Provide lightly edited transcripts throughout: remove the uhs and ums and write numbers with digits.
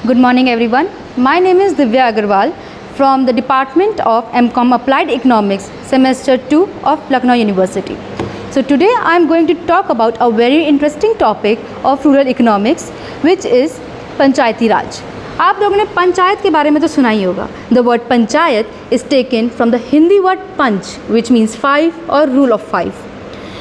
Good morning everyone. My name is Divya Agarwal from the Department of MCom Applied Economics, Semester 2 of Lucknow University. So today I am going to talk about a very interesting topic of rural economics, which is Panchayati Raj. आप लोगों ने पंचायत के बारे में तो सुना ही होगा. The word Panchayat is taken from the Hindi word Panch, which means 5 or rule of 5.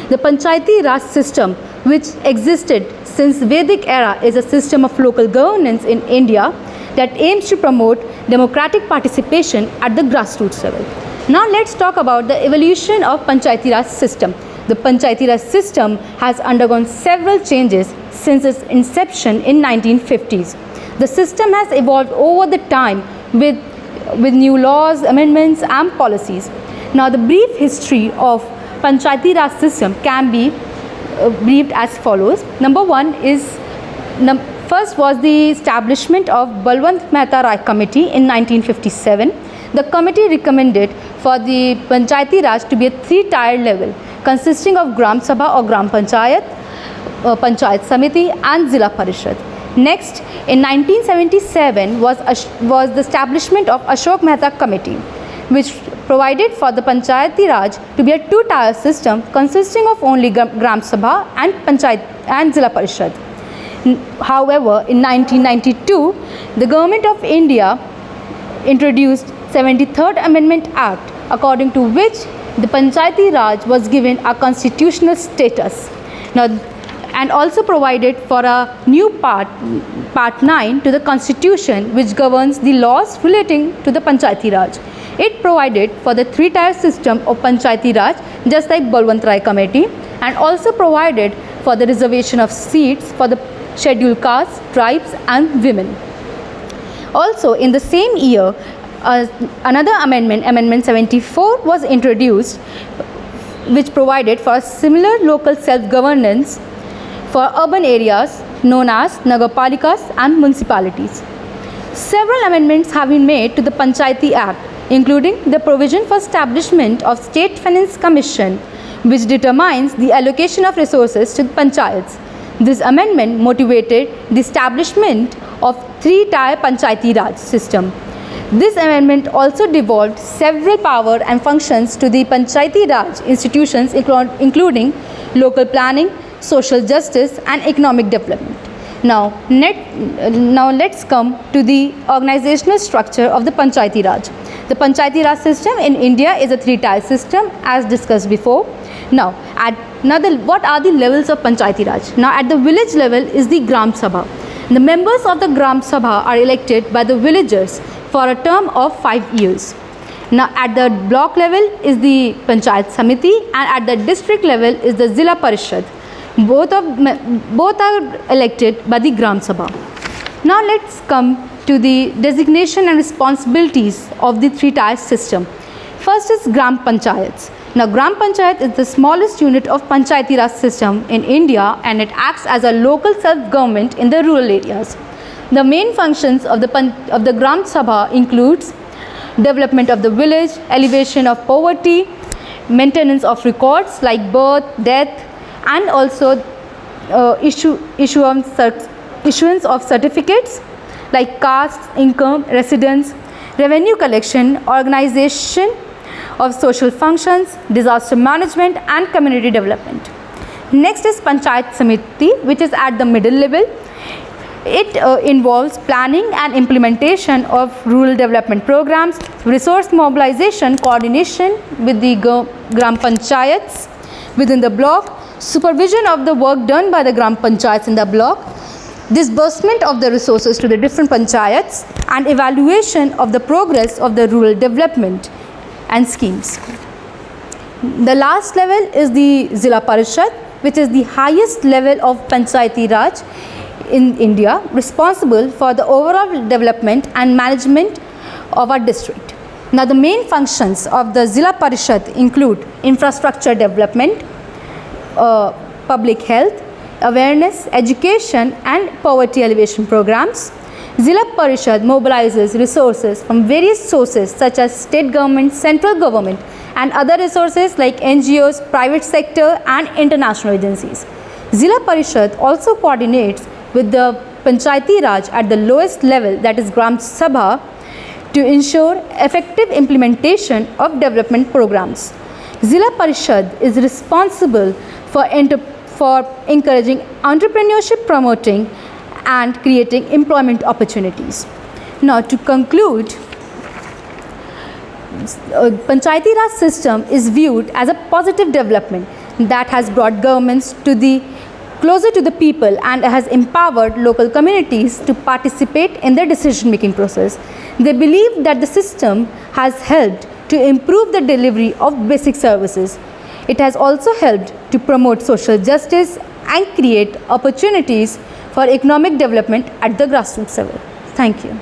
The Panchayati Raj system, which existed since Vedic era, is a system of local governance in India that aims to promote democratic participation at the grassroots level. Now let's talk about the evolution of Panchayati Raj system. The Panchayati Raj system has undergone several changes since its inception in 1950s. The system has evolved over the time with new laws, amendments and policies. Now the brief history of Panchayati Raj system can be briefed as follows. Number one is, first was the establishment of Rai Mehta Committee in 1957. The committee recommended for the Panchayati Raj to be a 3-tiered level consisting of Gram Sabha or Gram Panchayat, Panchayat Samiti and Zilla Parishad. Next, in 1977 was the establishment of Ashok Mehta Committee, which provided for the Panchayati Raj to be a 2-tier system consisting of only Gram Sabha and Panchayat and Zilla Parishad. However, in 1992, the Government of India introduced 73rd Amendment Act, according to which the Panchayati Raj was given a constitutional status. Now, and also provided for a new part 9 to the Constitution, which governs the laws relating to the Panchayati Raj. It provided for the 3-tier system of Panchayati Raj, just like Rai Committee, and also provided for the reservation of seats for the scheduled castes, tribes and women. Also in the same year, another amendment, Amendment 74, was introduced, which provided for similar local self-governance for urban areas known as Nagarpalikas and municipalities. Several amendments have been made to the Panchayati Act, including the provision for establishment of State Finance Commission, which determines the allocation of resources to the panchayats. This amendment motivated the establishment of 3-tier Panchayati Raj system. This amendment also devolved several power and functions to the Panchayati Raj institutions, including local planning, social justice and economic development. Now let's come to the organizational structure of the Panchayati Raj. The Panchayati Raj system in India is a 3-tier system, as discussed before. Now what are the levels of Panchayati Raj? Now at the village level is the Gram Sabha. The members of the Gram Sabha are elected by the villagers for a term of 5 years. Now at the block level is the Panchayat Samiti, and at the district level is the Zilla Parishad. Both are elected by the Gram Sabha. Now let's come to the designation and responsibilities of the 3-tier system. First is Gram Panchayats. Now Gram Panchayat is the smallest unit of Panchayati Raj system in India, and it acts as a local self-government in the rural areas. The main functions of the Gram Sabha includes development of the village, elevation of poverty, maintenance of records like birth, death, and also issuance of certificates like caste, income, residence, revenue collection, organization of social functions, disaster management and community development. Next is Panchayat Samiti, which is at the middle level. It involves planning and implementation of rural development programs, resource mobilization, coordination with the Gram Panchayats within the block, supervision of the work done by the Gram Panchayats in the block, disbursement of the resources to the different panchayats, and evaluation of the progress of the rural development and schemes. The last level is the Zilla Parishad, which is the highest level of Panchayati Raj in India, responsible for the overall development and management of our district. Now the main functions of the Zilla Parishad include infrastructure development, public health, awareness, education and poverty alleviation programs. Zilla Parishad mobilizes resources from various sources such as state government, central government and other resources like NGOs, private sector and international agencies. Zilla Parishad also coordinates with the Panchayati Raj at the lowest level, that is Gram Sabha, to ensure effective implementation of development programs. Zilla Parishad is responsible for encouraging entrepreneurship, promoting and creating employment opportunities. Now, to conclude, Panchayati Raj system is viewed as a positive development that has brought governments closer to the people and has empowered local communities to participate in their decision-making process. They believe that the system has helped to improve the delivery of basic services. It has also helped to promote social justice and create opportunities for economic development at the grassroots level. Thank you.